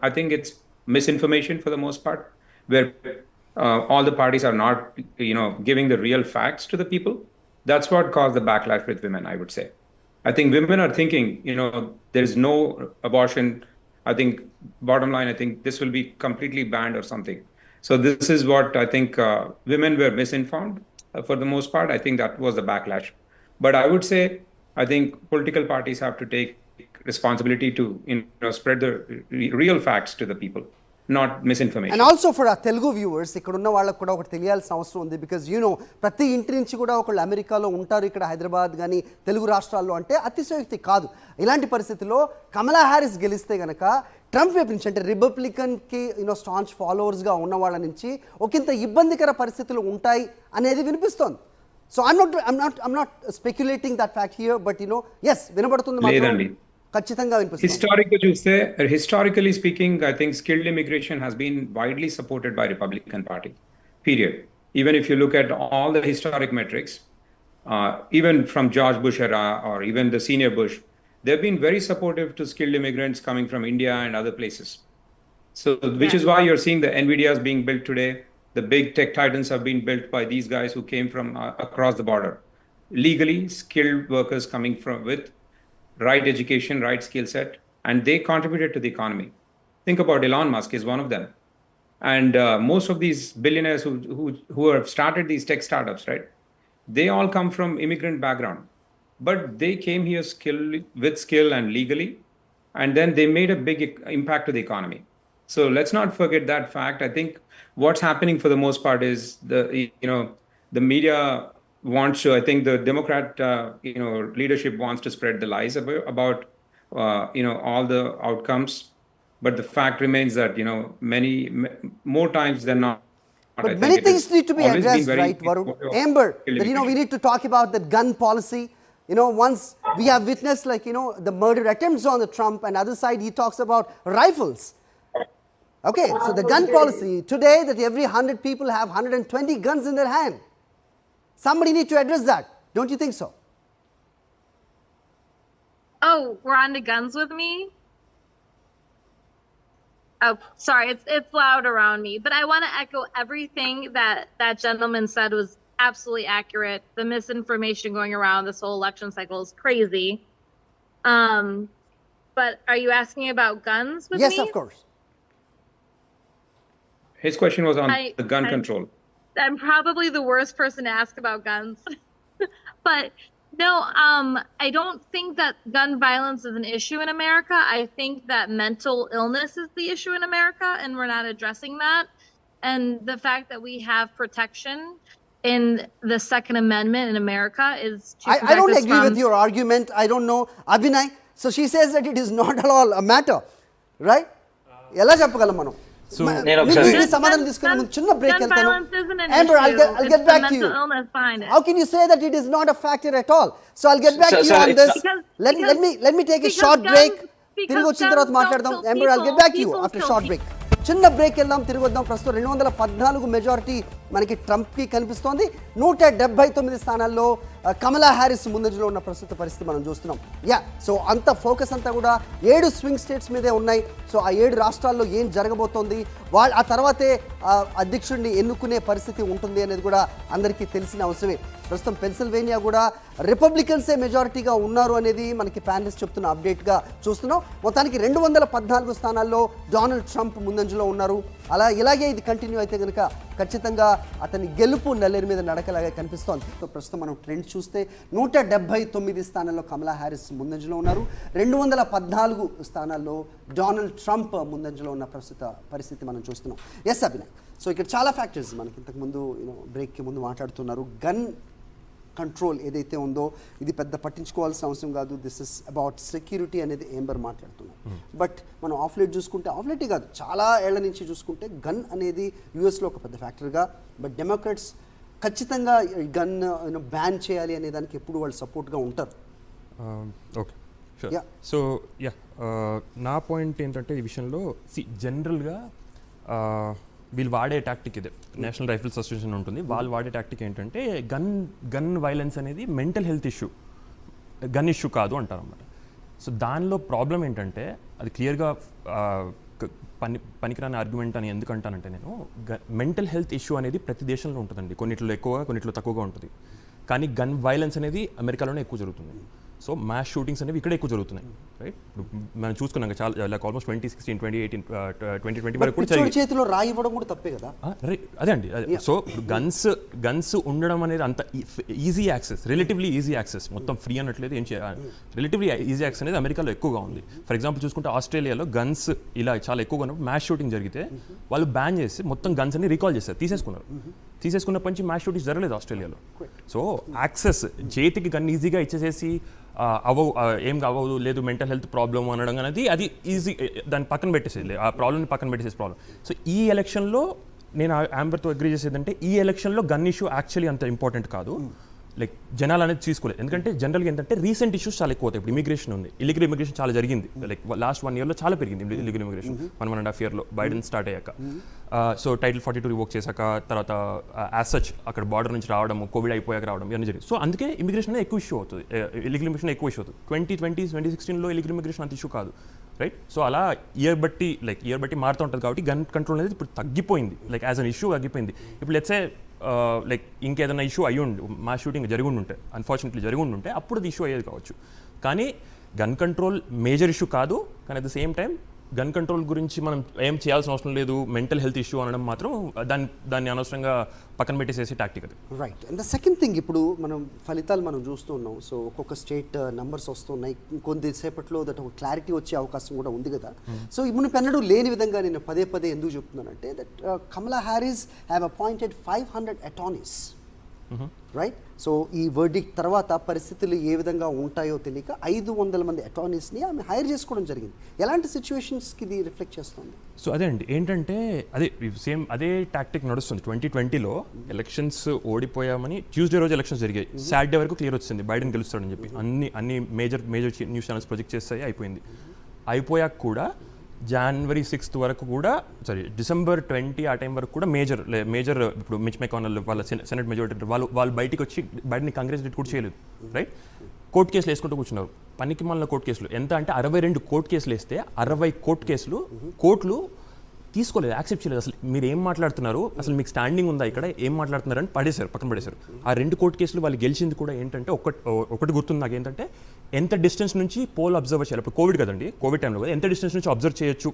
I think it's misinformation for the most part, where all the parties are not, giving the real facts to the people. That's what caused the backlash with women, I would say. I think women are thinking, there is no abortion. I think bottom line, I think this will be completely banned or something. So this is what I think women were misinformed for the most part. I think that was the backlash. But I would say, I think political parties have to take responsibility to spread the real facts to the people, not misinformation. And also for ఆ తెలుగు వ్యూవర్స్ ఇక్కడ ఉన్న వాళ్ళకి కూడా ఒకటి తెలియాల్సిన అవసరం ఉంది. బికాజ్ ప్రతి ఇంటి నుంచి కూడా ఒకళ్ళు అమెరికాలో ఉంటారు, ఇక్కడ హైదరాబాద్ కానీ తెలుగు రాష్ట్రాల్లో అంటే అతిశయోక్తి కాదు. ఇలాంటి పరిస్థితుల్లో కమలా హ్యారిస్ గెలిస్తే కనుక ట్రంప్ వైపు నుంచి అంటే రిపబ్లికన్కి స్టాంచ్ ఫాలోవర్స్గా ఉన్న వాళ్ళ నుంచి ఒకంత ఇబ్బందికర పరిస్థితులు ఉంటాయి అనేది వినిపిస్తోంది. So I'm not speculating that fact here, but ఎస్ వినబడుతుంది మాత్రం ఖచ్చితంగా వినిపిస్తుంది. Historically speaking, I think skilled immigration has been widely supported by Republican Party, period. Even if you look at all the historic metrics, even from George Bush era or even the senior Bush, they've been very supportive to skilled immigrants coming from India and other places. So, which is why you're seeing the NVIDIAs being built today. The big tech titans have been built by these guys who came from across the border. Legally skilled workers coming from with right education, right skill set, and they contributed to the economy. Think about Elon Musk is one of them. And most of these billionaires who have started these tech startups, right? They all come from immigrant background, but they came here with skill and legally, and then they made a big impact to the economy. So let's not forget that fact. I think what's happening for the most part is the media wants to, I think the Democrat, leadership wants to spread the lies about all the outcomes. But the fact remains that, many more times than not. But many things need to be addressed, right, Varun? Amber, that, we need to talk about the gun policy. Once we have witnessed the murder attempts on the Trump, and other side he talks about rifles. Okay, so the gun policy today, that every 100 people have 120 guns in their hand. Somebody need to address that. Don't you think so? Oh, we're on to guns with me? Oh, sorry, it's loud around me. But I want to echo everything that gentleman said was absolutely accurate. The misinformation going around this whole election cycle is crazy. But are you asking about guns with me? Yes, of course. His question was on the gun control. I'm probably the worst person to ask about guns. But no, I don't think that gun violence is an issue in America. I think that mental illness is the issue in America, and we're not addressing that. And the fact that we have protection in the Second Amendment in America is to protect I don't us agree with your argument. I don't know. Abhinay, so she says that it is not at all a matter, right? ఎలా చెప్పగలం మనం? So సమాధానం తీసుకునే ముందు చిన్న బ్రేక్ వెళ్తాను. Amber, I'll get back to you. How can you say that it is not a factor at all? So I'll get back to you on this. Let me take a short break. తిరిగి వచ్చిన తర్వాత మాట్లాడదాం. Amber, I'll get back to you after short break. చిన్న బ్రేక్ వెళ్దాం, తిరిగి వద్దాం. ప్రస్తుతం 214 మెజారిటీ మనకి ట్రంప్కి కనిపిస్తోంది. 179 స్థానాల్లో కమలా హ్యారిస్ ముందంజలో ఉన్న ప్రస్తుత పరిస్థితి మనం చూస్తున్నాం. సో అంత ఫోకస్ అంతా కూడా 7 స్వింగ్ స్టేట్స్ మీదే ఉన్నాయి. సో ఆ 7 రాష్ట్రాల్లో ఏం జరగబోతోంది, ఆ తర్వాతే అధ్యక్షుడిని ఎన్నుకునే పరిస్థితి ఉంటుంది అనేది కూడా అందరికీ తెలిసిన అవసరమే. ప్రస్తుతం పెన్సిల్వేనియా కూడా రిపబ్లికన్సే మెజారిటీగా ఉన్నారు అనేది మనకి ప్యానలిస్ట్ చెప్తున్న అప్డేట్గా చూస్తున్నాం. మొత్తానికి 214 స్థానాల్లో డొనాల్డ్ ట్రంప్ ముందంజలో ఉన్నారు. ఇలాగే ఇది కంటిన్యూ అయితే కనుక ఖచ్చితంగా అతని గెలుపు నల్లేరు మీద నడకలాగా కనిపిస్తోంది. సో ప్రస్తుతం మనం ట్రెండ్ చూస్తే 179 స్థానాల్లో కమలా హ్యారిస్ ముందంజలో ఉన్నారు. 214 స్థానాల్లో డొనాల్డ్ ట్రంప్ ముందంజలో ఉన్న ప్రస్తుత పరిస్థితి మనం చూస్తున్నాం. ఎస్ అభినయ్, సో ఇక్కడ చాలా ఫ్యాక్టర్స్ మనకి ఇంతకుముందు బ్రేక్కి ముందు మాట్లాడుతున్నారు. గన్ కంట్రోల్ ఏదైతే ఉందో ఇది పెద్ద పట్టించుకోవాల్సిన అవసరం కాదు, దిస్ ఇస్ అబౌట్ సెక్యూరిటీ అనేది ఏంబర్ మాట్లాడుతున్నారు. బట్ మనం ఆఫ్లైట్ చూసుకుంటే, ఆఫ్లైటే కాదు చాలా ఏళ్ల నుంచి చూసుకుంటే గన్ అనేది యూఎస్లో ఒక పెద్ద ఫ్యాక్టర్గా, బట్ డెమోక్రాట్స్ ఖచ్చితంగా గన్ బ్యాన్ చేయాలి అనే దానికి ఎప్పుడు వాళ్ళు సపోర్ట్గా ఉంటారు. ఓకే, సో నా పాయింట్ ఏంటంటే ఈ విషయంలో జనరల్గా వీళ్ళు వాడే టాక్టిక్ ఇదే, నేషనల్ రైఫిల్స్ అసోసియేషన్ ఉంటుంది, వాళ్ళు వాడే టాక్టిక్ ఏంటంటే గన్ వైలెన్స్ అనేది mental health issue, gun issue కాదు అంటారు అన్నమాట. సో దానిలో ప్రాబ్లం ఏంటంటే అది క్లియర్గా పనికిరాని ఆర్గ్యుమెంట్ అని ఎందుకంటానంటే, నేను మెంటల్ హెల్త్ ఇష్యూ అనేది ప్రతి దేశంలో ఉంటుందండి, కొన్నిట్లో ఎక్కువగా కొన్నిట్లో తక్కువగా ఉంటుంది. కానీ గన్ వైలెన్స్ అనేది అమెరికాలోనే ఎక్కువ జరుగుతుంది. సో మ్యాస్ షూటింగ్స్ అనేవి ఇక్కడ ఎక్కువ జరుగుతున్నాయి, రైట్? మనం చూసుకున్నాం చాలా లైక్ ఆల్మోస్ట్ 2016, 2018, 2020 వరకు కూడా పిచ్చోడి చేతిలో రాయి ఇవ్వడం కూడా తప్పే కదా. అదే అండి. సో గన్స్ ఉండడం అనేది అంత easy access, relatively easy access, మొత్తం ఫ్రీ అనట్లేదు, ఏం చేయాలి, రిలేటివ్లీ ఈజీ యాక్సెస్ అనేది అమెరికాలో ఎక్కువగా ఉంది. ఫర్ ఎగ్జాంపుల్ చూసుకుంటే ఆస్ట్రేలియాలో గన్స్ ఇలా చాలా ఎక్కువగా ఉన్నప్పుడు మ్యాస్ షూటింగ్ జరిగితే వాళ్ళు బ్యాన్ చేసి మొత్తం గన్స్ అన్ని రీకాల్ చేస్తారు, తీసుకున్నప్పటి నుంచి మ్యాస్ షూటింగ్ జరగలేదు ఆస్ట్రేలియాలో. సో యాక్సెస్, చేతికి గన్ ఈజీగా ఇచ్చేసేసి ఏం కావదు, లేదు మెంటల్ హెల్త్ ప్రాబ్లమ్ అనడం అనేది అది ఈజీ, దాన్ని పక్కన పెట్టేసేది, ఆ ప్రాబ్లమ్ని పక్కన పెట్టేసేసి ప్రాబ్లం. సో ఈ ఎలక్షన్లో నేను యాంబర్తో అగ్రీ చేసేదంటే ఈ ఎలక్షన్లో గన్ ఇష్యూ యాక్చువల్లీ అంత ఇంపార్టెంట్ కాదు, లైక్ జనాలు అనేది తీసుకోలేదు. ఎందుకంటే జనరల్గా ఏంటంటే రీసెంట్ ఇష్యూస్ చాలా ఎక్కువ అవుతాయి. ఇప్పుడు ఇమిగ్రేషన్ ఉంది, ఇల్లీగల్ ఇమిగ్రేషన్ చాలా జరిగింది, లైక్ లాస్ట్ 1 yearలో చాలా పెరిగింది ఇల్లీగల్ ఇమిగ్రేషన్, 1.5 yearలో బైడెన్ స్టార్ట్ అయ్యాక. సో టైటిల్ 42 రివోక్ చేశాక, తర్వాత యాజ్ సచ్ అక్కడ బార్డర్ నుంచి రావడం, కోవిడ్ అయిపోయాక రావడం ఇవన్నీ జరిగింది. సో అందుకే ఇమిగ్రేషన్ అనేది ఎక్కువ ఇష్యూ అవుతుంది, ఇల్లీగల్ ఇమిగ్రేషన్ ఎక్కువ ఇష్యూ అవుతుంది. 2016లో ఇల్లీగల్ ఇమిగ్రేషన్ అంత ఇష్యూ కాదు, రైట్? సో అలా ఇయర్ బట్టి మారుతూ ఉంటుంది. కాబట్టి గన్ కంట్రోల్ అనేది ఇప్పుడు తగ్గిపోయింది, లైక్ యాజ్ అన్ ఇష్యూ తగ్గిపోయింది. ఇప్పుడు లెట్సే లైక్ ఇంకేదైనా ఇష్యూ అయ్యి ఉండి, మా షూటింగ్ జరిగి ఉంటే, అన్ఫార్చునేట్లీ జరిగి ఉంటే అప్పుడు అది ఇష్యూ అయ్యేది కావచ్చు. కానీ గన్ కంట్రోల్ మేజర్ ఇష్యూ కాదు. కానీ at the same time gun control గురించి మనం ఏం చేయాల్సిన అవసరం లేదు, మెంటల్ హెల్త్ ఇష్యూ అనడం మాత్రం దాన్ని అనవసరంగా పక్కన పెట్టేసేసి టాక్టిక్ అది. Right. And the second thing, ఇప్పుడు మనం ఫలితాలు మనం చూస్తున్నాం. సో ఒక్కొక్క స్టేట్ నెంబర్స్ వస్తున్నాయి, కొద్దిసేపట్లో దట్ ఒక క్లారిటీ వచ్చే అవకాశం కూడా ఉంది కదా. సో ఇప్పుడు పెన్నడు లేని విధంగా నేను పదే ఎందుకు చెప్తున్నానంటే that Kamala Harris have appointed 500 attorneys, right? So ఈ వర్డిక్ట్ తర్వాత పరిస్థితులు ఏ విధంగా ఉంటాయో తెలియక 500 మంది అటార్నీస్ని ఆమె హైర్ చేసుకోవడం జరిగింది. ఎలాంటి సిచ్యువేషన్స్కి ఇది రిఫ్లెక్ట్ చేస్తుంది? సో అదే అండి, ఏంటంటే అదే టాక్టిక్ నడుస్తుంది. 2020లో ఎలక్షన్స్ ఓడిపోయామని ట్యూస్డే రోజు ఎలక్షన్స్ జరిగాయి, సాటర్డే వరకు క్లియర్ వచ్చింది బైడెన్ గెలుస్తాడని చెప్పి అన్ని మేజర్ న్యూస్ ఛానల్స్ ప్రొజెక్ట్ చేస్తాయి, అయిపోయాక కూడా January 6th వరకు కూడా, December 20 ఆ టైం వరకు కూడా మేజర్ ఇప్పుడు మిచ్ మెకానల్ వాళ్ళ సెనెట్ మెజారిటీ వాళ్ళు బయటికి వచ్చి బయటని కాంగ్రెస్ కూడా చేయలేదు, రైట్? కోర్టు కేసులు వేసుకుంటూ కూర్చున్నారు, పనికి మళ్ళీ కోర్టు కేసులు. ఎంత అంటే 62 కోర్టు కేసులు వేస్తే 60 కోర్టు కేసులు కోర్టులు తీసుకోలేదు, యాక్సెప్ట్ చేయలేదు. అసలు మీరు ఏం మాట్లాడుతున్నారు, అసలు మీకు స్టాండింగ్ ఉందా ఇక్కడ, ఏం మాట్లాడుతున్నారని పక్కన పడేశారు. ఆ 2 కోర్టు కేసులు వాళ్ళు గెలిచింది కూడా ఏంటంటే ఒకటి గుర్తుంది నాకు, ఏంటంటే ఎంత డిస్టెన్స్ నుంచి పోల్ అబ్జర్వ్ చేయాలి. ఇప్పుడు కోవిడ్ కదండి, కోవిడ్ టైంలో కదా, ఎంత డిస్టెన్స్ నుంచి అబ్జర్వ్ చేయొచ్చు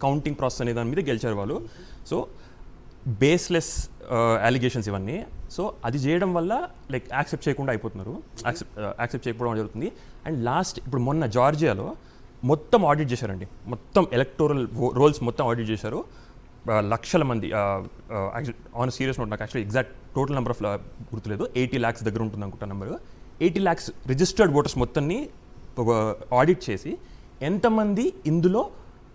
కౌంటింగ్ ప్రాసెస్ అనే దాని మీద గెలిచారు వాళ్ళు. సో బేస్లెస్ అలిగేషన్స్ ఇవన్నీ. సో అది చేయడం వల్ల లైక్ యాక్సెప్ట్ చేయకుండా అయిపోతున్నారు, యాక్సెప్ట్ చేయకపోవడం జరుగుతుంది. అండ్ లాస్ట్ ఇప్పుడు మొన్న జార్జియాలో మొత్తం ఆడిట్ చేశారండి, మొత్తం ఎలక్టోరల్ రోల్స్ మొత్తం ఆడిట్ చేశారు. లక్షల మంది, ఆన్ సీరియస్ నోట్ నాకు actually exact total number of గుర్తులేదు, 80 lakhs దగ్గర ఉంటుంది అనుకుంటా నెంబర్. 80 lakhs రిజిస్టర్డ్ ఓటర్స్ మొత్తాన్ని ఆడిట్ చేసి ఎంతమంది ఇందులో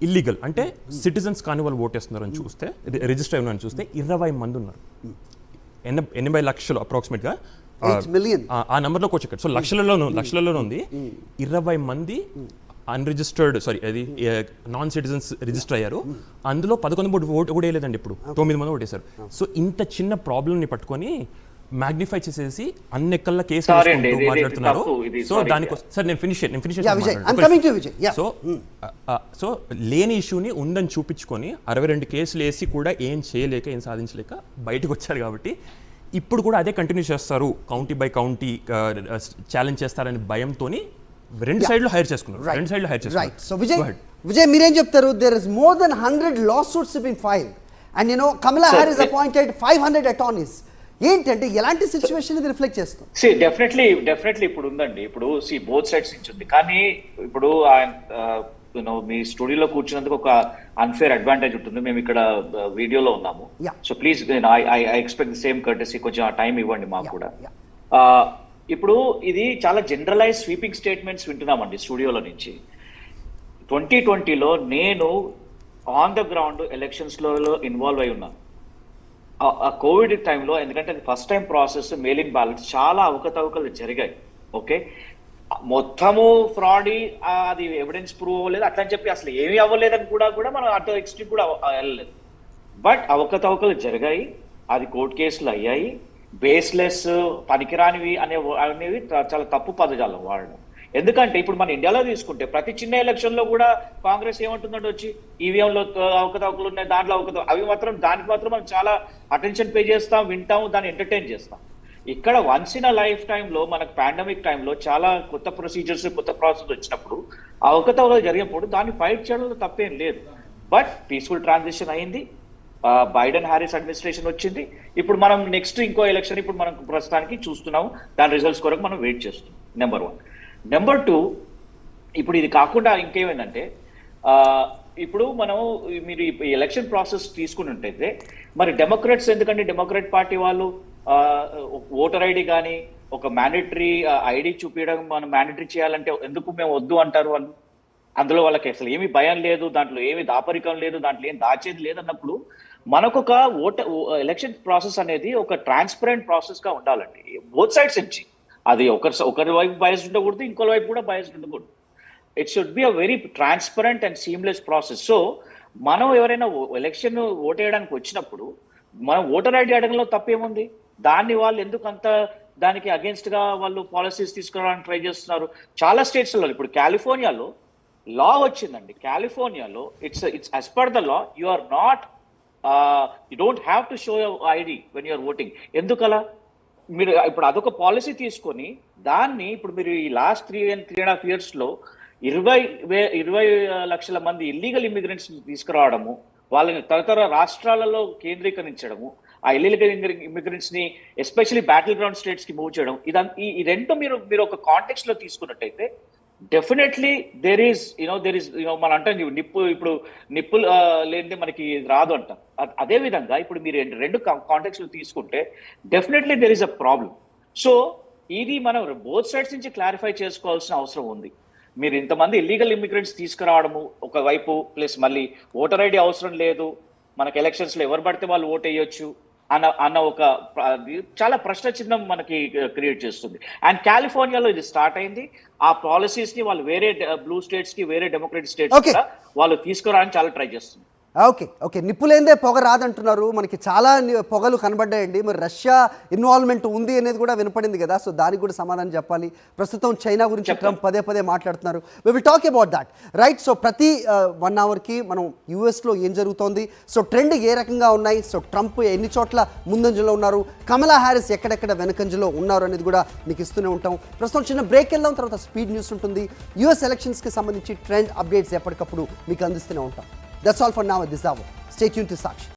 ఇల్లీగల్ అంటే సిటిజన్స్ కాని వాళ్ళు ఓటేస్తున్నారని చూస్తే, రిజిస్టర్ అయినారని చూస్తే 20 మంది ఉన్నారు. 80 లక్షలు అప్రాక్సిమేట్గా ఆ నెంబర్లోకి వచ్చారు. సో లక్షలలో ఉంది. 20 మంది అన్రిజిస్టర్డ్ అది నాన్ సిటిజన్స్ రిజిస్టర్ అయ్యారు. అందులో 11 మంది ఓటు కూడా వేయలేదండి, ఇప్పుడు 9 మంది ఓటేశారు. సో ఇంత చిన్న ప్రాబ్లమ్ని పట్టుకొని మ్యాగ్నిఫై చేసేసి అన్నెక్కల్లా కేసు మాట్లాడుతున్నారు. సో దానికోసం సార్ నేను ఫినిష్ సో లేని ఇష్యూని ఉందని చూపించుకొని 62 కేసులు వేసి కూడా ఏం చేయలేక, ఏం సాధించలేక బయటకు వచ్చారు. కాబట్టి ఇప్పుడు కూడా అదే కంటిన్యూ చేస్తారు, కౌంటీ బై కౌంటీ ఛాలెంజ్ చేస్తారని భయంతోని రెండు సైడ్లు హైర్ చేసుకున్నారు. రైట్. సో విజయ్ మీరేం చెప్తారు? There is more than 100 lawsuits been filed and Kamala Harris appointed 500 attorneys. ఏంటంటే ఎలాంటి సిచ్యువేషన్ ఇది రిఫ్లెక్ట్ చేస్తుంది? డెఫినెట్లీ ఇప్పుడు ఉందండి. ఇప్పుడు బోత్ సైడ్స్ నుంచి ఉంది. కానీ ఇప్పుడు మీ స్టూడియోలో కూర్చున్నందుకు ఒక అన్ఫేర్ అడ్వాంటేజ్ ఉంటుంది. మేము ఇక్కడ వీడియోలో ఉన్నాము. So please I expect the same courtesy, కొంచెం ఆ టైం ఇవ్వండి మాకు కూడా. ఇప్పుడు ఇది చాలా జనరలైజ్ స్వీపింగ్ స్టేట్మెంట్స్ వింటున్నామండి స్టూడియోలో నుంచి. 2020లో నేను ఆన్ ద గ్రౌండ్ ఎలక్షన్స్లో ఇన్వాల్వ్ అయి ఉన్నాను. ఆ కోవిడ్ టైంలో, ఎందుకంటే అది first time process, mailing ballots చాలా అవకతవకలు జరిగాయి. ఓకే, మొత్తము ఫ్రాడ్, అది ఎవిడెన్స్ ప్రూవ్ అవ్వలేదు అట్లా అని చెప్పి అసలు ఏమీ అవ్వలేదని కూడా మనం అటు ఎక్స్ట్రీమ్ కూడా వెళ్ళలేదు. బట్ అవకతవకలు జరిగాయి, అది కోర్టు కేసులు అయ్యాయి. బేస్లెస్, పనికిరానివి అనేవి చాలా తప్పు పదజాలం వాడడం. ఎందుకంటే ఇప్పుడు మన ఇండియాలో తీసుకుంటే ప్రతి చిన్న ఎలక్షన్ లో కూడా కాంగ్రెస్ ఏమంటుందంటే వచ్చి ఈవీఎంలో అవకతవకలు ఉన్నాయి, దాంట్లో దానికి మాత్రం మనం చాలా అటెన్షన్ పే చేస్తాం, వింటాము, దాన్ని ఎంటర్టైన్ చేస్తాం. ఇక్కడ వన్స్ ఇన్ అ లైఫ్ టైంలో మనకు పాండమిక్ టైంలో చాలా కొత్త ప్రొసీజర్స్ కొత్త ప్రాసెస్ వచ్చినప్పుడు ఆ అవకతవకలు జరిగినప్పుడు దాన్ని ఫైట్ చేయడంలో తప్పేం లేదు. బట్ పీస్ఫుల్ ట్రాన్సిషన్ అయింది, బైడెన్ హ్యారిస్ అడ్మినిస్ట్రేషన్ వచ్చింది. ఇప్పుడు మనం నెక్స్ట్ ఇంకో ఎలక్షన్ ఇప్పుడు మనం ప్రస్తుతానికి చూస్తున్నాము, దాని రిజల్ట్స్ కొరకు మనం వెయిట్ చేస్తున్నాం. నెంబర్ 1. నెంబర్ 2, ఇప్పుడు ఇది కాకుండా ఇంకేమైందంటే ఇప్పుడు మనం మీరు ఈ ఎలక్షన్ ప్రాసెస్ తీసుకున్నట్టయితే మరి డెమోక్రాట్స్ ఎందుకంటే డెమోక్రాట్ పార్టీ వాళ్ళు ఓటర్ ఐడి కానీ ఒక మ్యాండేటరీ ఐడి చూపించడం మనం మ్యాండేటరీ చేయాలంటే ఎందుకు మేము వద్దు అంటారు వాళ్ళు? అందులో వాళ్ళకి అసలు ఏమి భయం లేదు, దాంట్లో ఏమి దాపరికం లేదు, దాంట్లో ఏం దాచేది లేదు అన్నప్పుడు మనకొక ఎలక్షన్ ప్రాసెస్ అనేది ఒక ట్రాన్స్పరెంట్ ప్రాసెస్ గా ఉండాలండి బోత్ సైడ్స్ నుంచి. అది ఒకరి వైపు బయస్ ఉండకూడదు, ఇంకో వైపు కూడా బయస్ ఉండకూడదు. It should be a very transparent and seamless process. So మనం ఎవరైనా ఎలక్షన్ ఓటేయడానికి వచ్చినప్పుడు మనం ఓటర్ ఐడి అడగడంలో తప్పేముంది? దాన్ని వాళ్ళు ఎందుకు అంత దానికి అగేన్స్ట్ గా వాళ్ళు పాలసీస్ తీసుకురావడానికి ట్రై చేస్తున్నారు? చాలా స్టేట్స్లో ఇప్పుడు కాలిఫోర్నియాలో లా వచ్చిందండి. కాలిఫోర్నియాలో it's as per the law you are not you don't have to show your ID when you're voting. ఎందుకలా? మీరు ఇప్పుడు అదొక పాలసీ తీసుకొని దాన్ని ఇప్పుడు మీరు ఈ లాస్ట్ 3.5 yearsలో 20 లక్షల మంది ఇల్లీగల్ ఇమిగ్రెంట్స్ తీసుకురావడము, వాళ్ళని తదితర రాష్ట్రాలలో కేంద్రీకరించడము, ఆ ఇల్లీగల్ ఇమిగ్రెంట్స్ ని ఎస్పెషల్లీ బ్యాటిల్ గ్రౌండ్ స్టేట్స్ కి మూవ్ చేయడం, ఈ రెండు మీరు ఒక కాంటెక్స్ట్ లో తీసుకున్నట్టయితే డెఫినెట్లీ దెర్ ఈస్ మనం అంటాం ఇప్పుడు నిప్పులు లేనిదే మనకి రాదు అంటాం. అదే విధంగా ఇప్పుడు మీరు రెండు కాంటెక్స్ట్ లో తీసుకుంటే definitely there is a problem. So ఇది మనం బోత్ సైడ్స్ నుంచి క్లారిఫై చేసుకోవాల్సిన అవసరం ఉంది. మీరు ఇంతమంది ఇల్లీగల్ ఇమిగ్రెంట్స్ తీసుకురావడము ఒకవైపు, ప్లస్ మళ్ళీ ఓటర్ ఐడి అవసరం లేదు, మనకి ఎలక్షన్స్ లో ఎవరు పడితే వాళ్ళు ఓట్ వేయొచ్చు అన్న ఒక చాలా ప్రశ్న చిహ్నం మనకి క్రియేట్ చేస్తుంది. అండ్ కాలిఫోర్నియాలో ఇది స్టార్ట్ అయింది. ఆ పాలసీస్ ని వాళ్ళు వేరే బ్లూ స్టేట్స్ కి, వేరే డెమోక్రటిక్ స్టేట్స్ వాళ్ళు తీసుకురావడానికి చాలా ట్రై చేస్తుంది. ఓకే నిప్పులేందే పొగ రాదంటున్నారు. మనకి చాలా పొగలు కనబడ్డాయండి. మరి రష్యా ఇన్వాల్వ్మెంట్ ఉంది అనేది కూడా వినపడింది కదా, సో దానికి కూడా సమాధానం చెప్పాలి. ప్రస్తుతం చైనా గురించి ట్రంప్ పదే మాట్లాడుతున్నారు. We will talk about that, right? So ప్రతి 1 hourకి మనం యూఎస్లో ఏం జరుగుతోంది, సో ట్రెండ్ ఏ రకంగా ఉన్నాయి, సో ట్రంప్ ఎన్ని చోట్ల ముందంజలో ఉన్నారు, కమలా హ్యారిస్ ఎక్కడెక్కడ వెనకంజలో ఉన్నారు అనేది కూడా మీకు ఇస్తూనే ఉంటాం. ప్రస్తుతం చిన్న బ్రేక్ వెళ్దాం, తర్వాత స్పీడ్ న్యూస్ ఉంటుంది. యూఎస్ ఎలక్షన్స్కి సంబంధించి ట్రెండ్ అప్డేట్స్ ఎప్పటికప్పుడు మీకు అందిస్తూనే ఉంటాం. That's all for now at this hour. Stay tuned to Sakshi.